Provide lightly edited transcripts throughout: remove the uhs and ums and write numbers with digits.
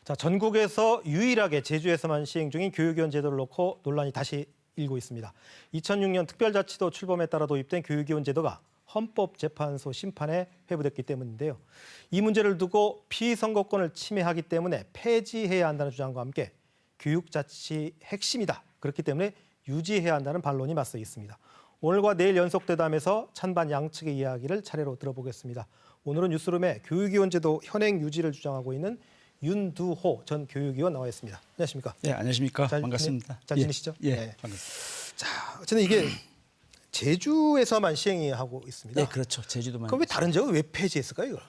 자, 전국에서 유일하게 제주에서만 시행 중인 교육위원 제도를 놓고 논란이 다시 일고 있습니다. 2006년 특별자치도 출범에 따라 도입된 교육위원 제도가 헌법재판소 심판에 회부됐기 때문인데요. 이 문제를 두고 피선거권을 침해하기 때문에 폐지해야 한다는 주장과 함께 교육자치 핵심이다. 그렇기 때문에 유지해야 한다는 반론이 맞서 있습니다. 오늘과 내일 연속대담에서 찬반 양측의 이야기를 차례로 들어보겠습니다. 오늘은 뉴스룸에 교육위원 제도 현행 유지를 주장하고 있는 윤두호 전 교육위원 나와 있습니다. 안녕하십니까? 네, 안녕하십니까? 반갑습니다. 잘 지내시죠? 예, 네. 반갑습니다. 자, 저는 이게 제주에서만 시행하고 있습니다. 네, 그렇죠. 제주도만. 그럼 왜 다른 지역은 왜 폐지했을까요, 이걸?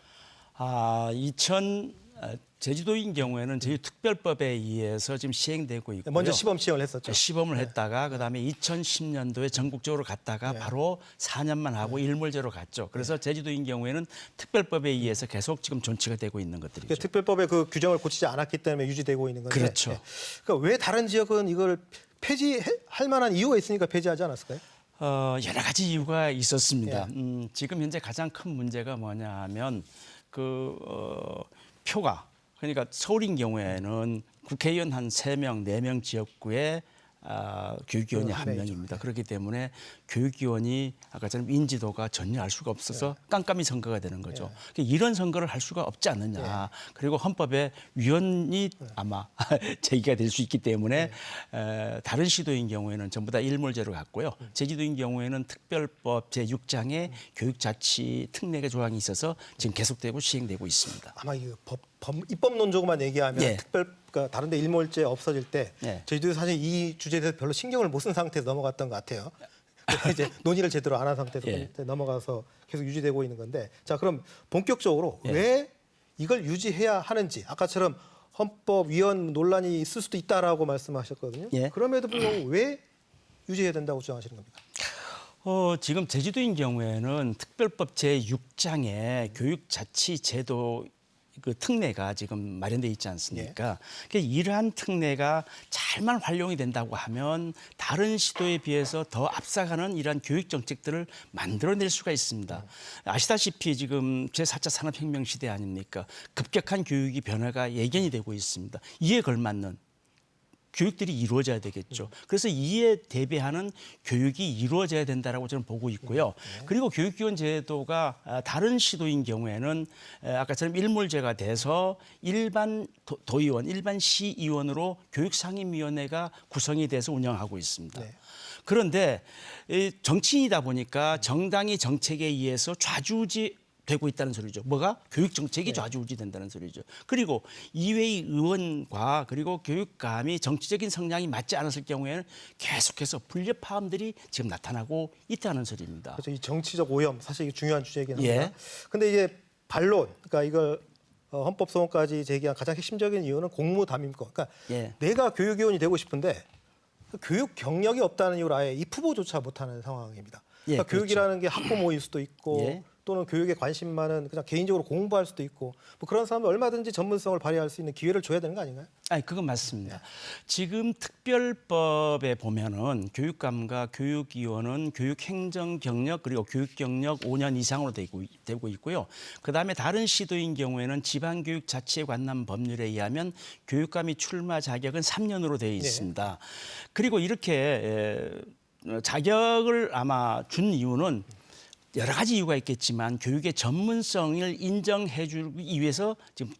제주도인 경우에는 제주특별법에 의해서 지금 시행되고 있고요. 먼저 시범 시행을 했었죠. 시범을 했다가 그다음에 2010년도에 전국적으로 갔다가 바로 4년만 하고 일몰제로 갔죠. 그래서 제주도인 경우에는 특별법에 의해서 계속 지금 존치가 되고 있는 것들이죠. 그러니까 특별법의 그 규정을 고치지 않았기 때문에 유지되고 있는 건데. 그렇죠. 네. 그러니까 왜 다른 지역은 이걸 폐지할 만한 이유가 있으니까 폐지하지 않았을까요? 여러 가지 이유가 있었습니다. 지금 현재 가장 큰 문제가 뭐냐 하면 표가, 그러니까 서울인 경우에는 국회의원 한 3명, 4명 지역구에 교육위원이 한 명입니다. 그렇기 때문에 교육위원이 아까처럼 인지도가 전혀 알 수가 없어서 깜깜이 선거가 되는 거죠. 그러니까 이런 선거를 할 수가 없지 않느냐. 그리고 헌법에 위헌이 아마 제기가 될 수 있기 때문에 다른 시도인 경우에는 전부 다 일몰제로 갔고요. 제주도인 경우에는 특별법 제6장에 교육자치 특례가 조항이 있어서 지금 계속되고 시행되고 있습니다. 아마 이 입법 논조만 얘기하면 예. 그러니까 다른 데 일몰제 없어질 때 예. 제주도에서 사실 이 주제에 대해서 별로 신경을 못 쓴 상태에서 넘어갔던 것 같아요. 이제 논의를 제대로 안 한 상태에서 예. 넘어가서 계속 유지되고 있는 건데, 자, 그럼 본격적으로 예. 왜 이걸 유지해야 하는지, 아까처럼 헌법 위헌 논란이 있을 수도 있다라고 말씀하셨거든요. 예. 그럼에도 불구하고 왜 유지해야 된다고 주장하시는 겁니까? 지금 제주도인 경우에는 특별법 제6장에 교육자치제도 그 특례가 지금 마련돼 있지 않습니까? 그러니까 이러한 특례가 잘만 활용이 된다고 하면 다른 시도에 비해서 더 앞서가는 이러한 교육 정책들을 만들어낼 수가 있습니다. 아시다시피 지금 제4차 산업혁명 시대 아닙니까? 급격한 교육이 변화가 예견이 되고 있습니다. 이에 걸맞는 교육들이 이루어져야 되겠죠. 그래서 이에 대비하는 교육이 이루어져야 된다라고 저는 보고 있고요. 그리고 교육기원 제도가 다른 시도인 경우에는 아까처럼 일몰제가 돼서 일반 도의원, 일반 시의원으로 교육상임위원회가 구성이 돼서 운영하고 있습니다. 네. 그런데 정치인이다 보니까 정당이 정책에 의해서 좌지우지 되고 있다는 소리죠. 뭐가? 교육 정책이 좌지우지 된다는 소리죠. 그리고 이회의 의원과 그리고 교육감이 정치적인 성향이 맞지 않았을 경우에는 계속해서 불협화음들이 지금 나타나고 있다는 소리입니다. 그래서 이 정치적 오염, 사실 이게 중요한 주제이긴 합니다. 예. 근데 이제 반론, 그러니까 이걸 헌법소원까지 제기한 가장 핵심적인 이유는 공무담임권. 그러니까 예. 내가 교육위원이 되고 싶은데 교육 경력이 없다는 이유로 아예 입후보조차 못하는 상황입니다. 예, 그러니까 그렇죠. 교육이라는 게 학부모일 수도 있고 예. 또는 교육에 관심 많은 그냥 개인적으로 공부할 수도 있고 뭐 그런 사람은 얼마든지 전문성을 발휘할 수 있는 기회를 줘야 되는 거 아닌가요? 아니, 그건 맞습니다. 지금 특별법에 보면은 교육감과 교육위원은 교육행정 경력 그리고 교육 경력 5년 이상으로 되고 있고요. 그다음에 다른 시도인 경우에는 지방교육자치에 관한 법률에 의하면 교육감이 출마 자격은 3년으로 되어 있습니다. 그리고 이렇게 자격을 아마 준 이유는 여러 가지 이유가 있겠지만 교육의 전문성을 인정해 주기 위해서 지금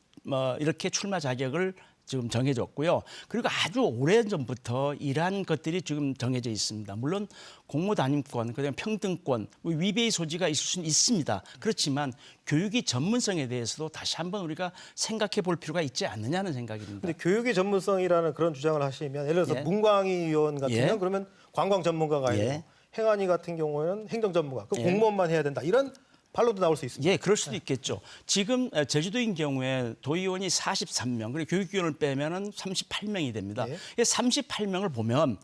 이렇게 출마 자격을 지금 정해졌고요. 그리고 아주 오래전부터 이러한 것들이 지금 정해져 있습니다. 물론 공무담임권, 그다음에 평등권, 위배의 소지가 있을 수는 있습니다. 그렇지만 교육의 전문성에 대해서도 다시 한번 우리가 생각해 볼 필요가 있지 않느냐는 생각입니다. 근데 교육의 전문성이라는 그런 주장을 하시면 예를 들어서 문광희 의원 같으면 그러면 관광 전문가가 아니고 행안위 같은 경우에는 행정 전문가, 그 공무원만 해야 된다. 이런 반론도 나올 수 있습니다. 예, 그럴 수도 있겠죠. 지금 제주도인 경우에 도의원이 43명, 그리고 교육위원을 빼면은 38명이 됩니다. 38명을 보면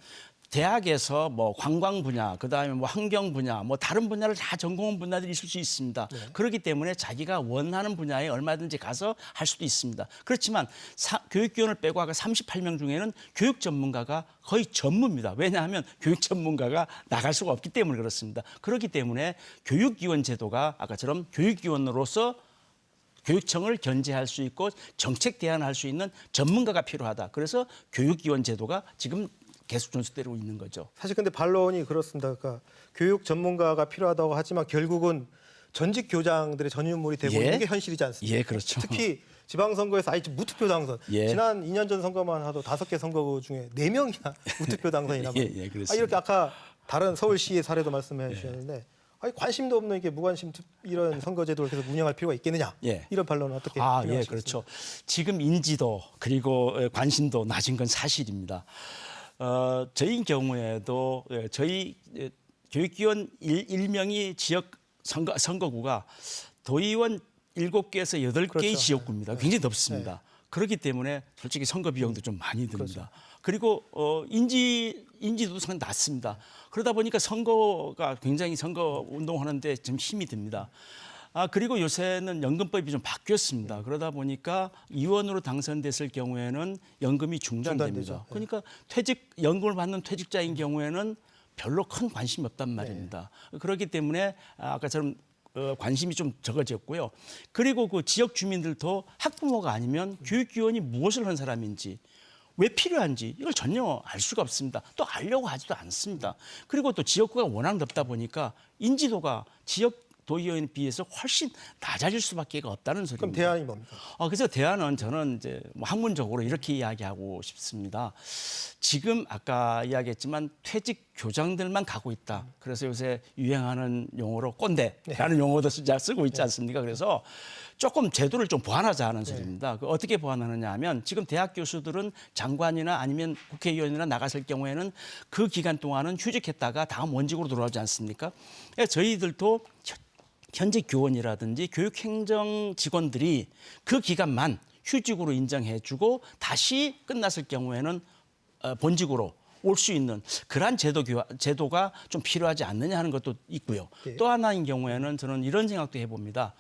대학에서 뭐 관광 분야, 그다음에 뭐 환경 분야, 뭐 다른 분야를 다 전공한 분야들이 있을 수 있습니다. 그렇기 때문에 자기가 원하는 분야에 얼마든지 가서 할 수도 있습니다. 그렇지만 교육위원을 빼고 아까 38명 중에는 교육 전문가가 거의 전무입니다. 왜냐하면 교육 전문가가 나갈 수가 없기 때문에 그렇습니다. 그렇기 때문에 교육위원 제도가 아까처럼 교육위원으로서 교육청을 견제할 수 있고 정책 대안할 수 있는 전문가가 필요하다. 그래서 교육위원 제도가 지금 계속 준수되고 있는 거죠. 사실 근데 반론이 그렇습니다. 그러니까 교육 전문가가 필요하다고 하지만 결국은 전직 교장들의 전유물이 되고 예. 있는 게 현실이지 않습니까? 예, 그렇죠. 특히 지방선거에서 아예 무투표 당선. 예. 지난 2년 전 선거만 하도 5개 선거구 중에 4명이나 무투표 당선이 남았 예, 그렇습니다. 이렇게 아까 다른 서울시의 사례도 말씀해 주셨는데 아니, 관심도 없는 이게 무관심 이런 선거제도를 계속 운영할 필요가 있겠느냐. 예. 이런 반론은 어떻게 예, 생각하시겠습니까? 그렇죠. 지금 인지도 그리고 관심도 낮은 건 사실입니다. 저희 경우에도 저희 교육위원 일명이 지역 선거구가 도의원 7개에서 8개의 그렇죠. 지역구입니다. 굉장히 넓습니다. 그렇기 때문에 솔직히 선거 비용도 좀 많이 듭니다. 그리고 인지도도 상당히 낮습니다. 그러다 보니까 선거가 굉장히 선거 운동하는데 좀 힘이 듭니다. 그리고 요새는 연금법이 좀 바뀌었습니다. 그러다 보니까 의원으로 당선됐을 경우에는 연금이 중단됩니다. 중단되죠. 그러니까 연금을 받는 퇴직자인 경우에는 별로 큰 관심이 없단 말입니다. 그렇기 때문에 아까처럼 관심이 좀 적어졌고요. 그리고 그 지역 주민들도 학부모가 아니면 교육위원이 무엇을 한 사람인지 왜 필요한지 이걸 전혀 알 수가 없습니다. 또 알려고 하지도 않습니다. 그리고 또 지역구가 워낙 넓다 보니까 인지도가 지역 도의원에 비해서 훨씬 낮아질 수밖에 없다는 소리입니다. 그럼 대안이 뭡니까? 그래서 대안은 저는 이제 학문적으로 이렇게 이야기하고 싶습니다. 지금 아까 이야기했지만 퇴직 교장들만 가고 있다. 그래서 요새 유행하는 용어로 꼰대라는 용어도 쓰고 있지 않습니까? 그래서 조금 제도를 좀 보완하자 하는 소리입니다. 그 어떻게 보완하느냐 하면 지금 대학 교수들은 장관이나 아니면 국회의원이나 나갔을 경우에는 그 기간 동안은 휴직했다가 다음 원직으로 돌아오지 않습니까? 그러니까 저희들도 현직 교원이라든지 교육행정 직원들이 그 기간만 휴직으로 인정해주고 다시 끝났을 경우에는 본직으로 올 수 있는 그러한 제도가 좀 필요하지 않느냐 하는 것도 있고요. 네. 또 하나인 경우에는 저는 이런 생각도 해봅니다.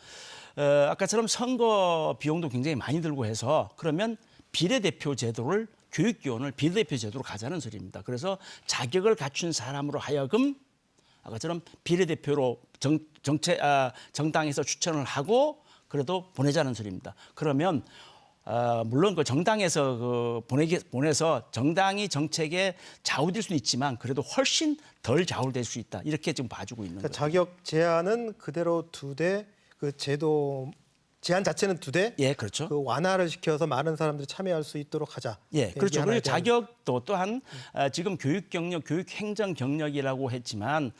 아까처럼 선거 비용도 굉장히 많이 들고 해서 그러면 비례대표 제도를 교육위원을 비례대표 제도로 가자는 소리입니다. 그래서 자격을 갖춘 사람으로 하여금 아까처럼 비례대표로 정당에서 추천을 하고 그래도 보내자는 소리입니다. 그러면 물론 그 정당에서 보내서 정당이 정책에 좌우될 수는 있지만 그래도 훨씬 덜 좌우될 수 있다. 이렇게 지금 봐주고 있는 그러니까 거죠. 자격 제한은 그대로 두되 그 제도 제한 자체는 두되 예, 그렇죠. 그 완화를 시켜서 많은 사람들이 참여할 수 있도록 하자. 예, 그렇죠. 이게 하나의 그리고 자격도 또한 지금 교육 경력, 교육 행정 경력이라고 했지만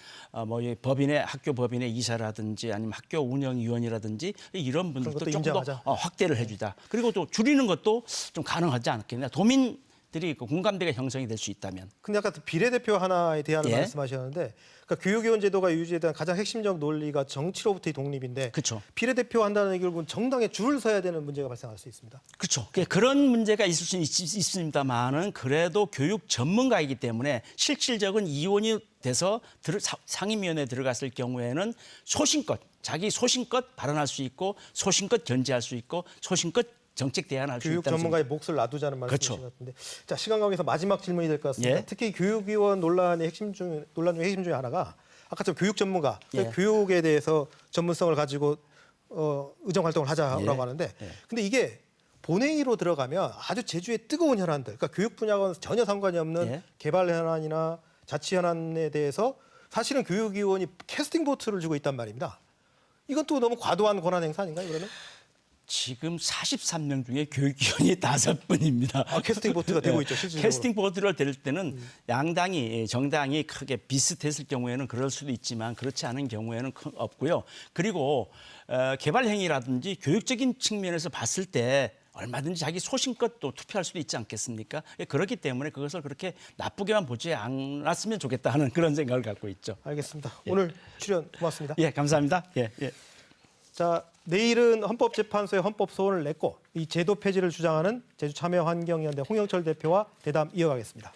법인의 학교 법인의 이사라든지 아니면 학교 운영위원이라든지 이런 분들도 것도 조금 더 인정하자. 확대를 해주자. 그리고 또 줄이는 것도 좀 가능하지 않겠냐. 도민들이 그 공감대가 형성이 될 수 있다면. 근데 아까 비례대표 하나의 대안을 예. 말씀하셨는데 그러니까 교육위원 제도가 유지에 대한 가장 핵심적 논리가 정치로부터의 독립인데 그렇죠. 비례대표 한다는 게 결국은 정당에 줄을 서야 되는 문제가 발생할 수 있습니다. 그렇죠. 그런 문제가 있을 수는 있습니다만은 그래도 교육 전문가이기 때문에 실질적인 이원이 돼서 상임위원회에 들어갔을 경우에는 자기 소신껏 발언할 수 있고 소신껏 견제할 수 있고 소신껏 정책 대안할 수 교육 있다는 전문가의 몫을 놔두자는 말씀이신 그렇죠. 것 같은데 자 시간 관계에서 마지막 질문이 될 것 같습니다. 예. 특히 교육위원 논란 중에 핵심 중에 하나가 아까처럼 교육 전문가 예. 교육에 대해서 전문성을 가지고 의정 활동을 하자라고 예. 하는데 근데 이게 본회의로 들어가면 아주 제주의 뜨거운 현안들 그러니까 교육 분야와는 전혀 상관이 없는 예. 개발 현안이나 자치 현안에 대해서 사실은 교육위원이 캐스팅 보트를 주고 있단 말입니다. 이건 또 너무 과도한 권한 행사 아닌가요, 그러면? 지금 43명 중에 교육위원이 5분입니다. 캐스팅 보트가 되고 있죠, 실질적으로. 캐스팅 보트를 될 때는 정당이 크게 비슷했을 경우에는 그럴 수도 있지만 그렇지 않은 경우에는 없고요. 그리고 개발 행위라든지 교육적인 측면에서 봤을 때 얼마든지 자기 소신껏 또 투표할 수도 있지 않겠습니까? 그렇기 때문에 그것을 그렇게 나쁘게만 보지 않았으면 좋겠다 하는 그런 생각을 갖고 있죠. 알겠습니다. 오늘 출연 고맙습니다. 예, 감사합니다. 예. 자, 내일은 헌법재판소에 헌법 소원을 냈고 이 제도 폐지를 주장하는 제주참여환경연대 홍영철 대표와 대담 이어가겠습니다.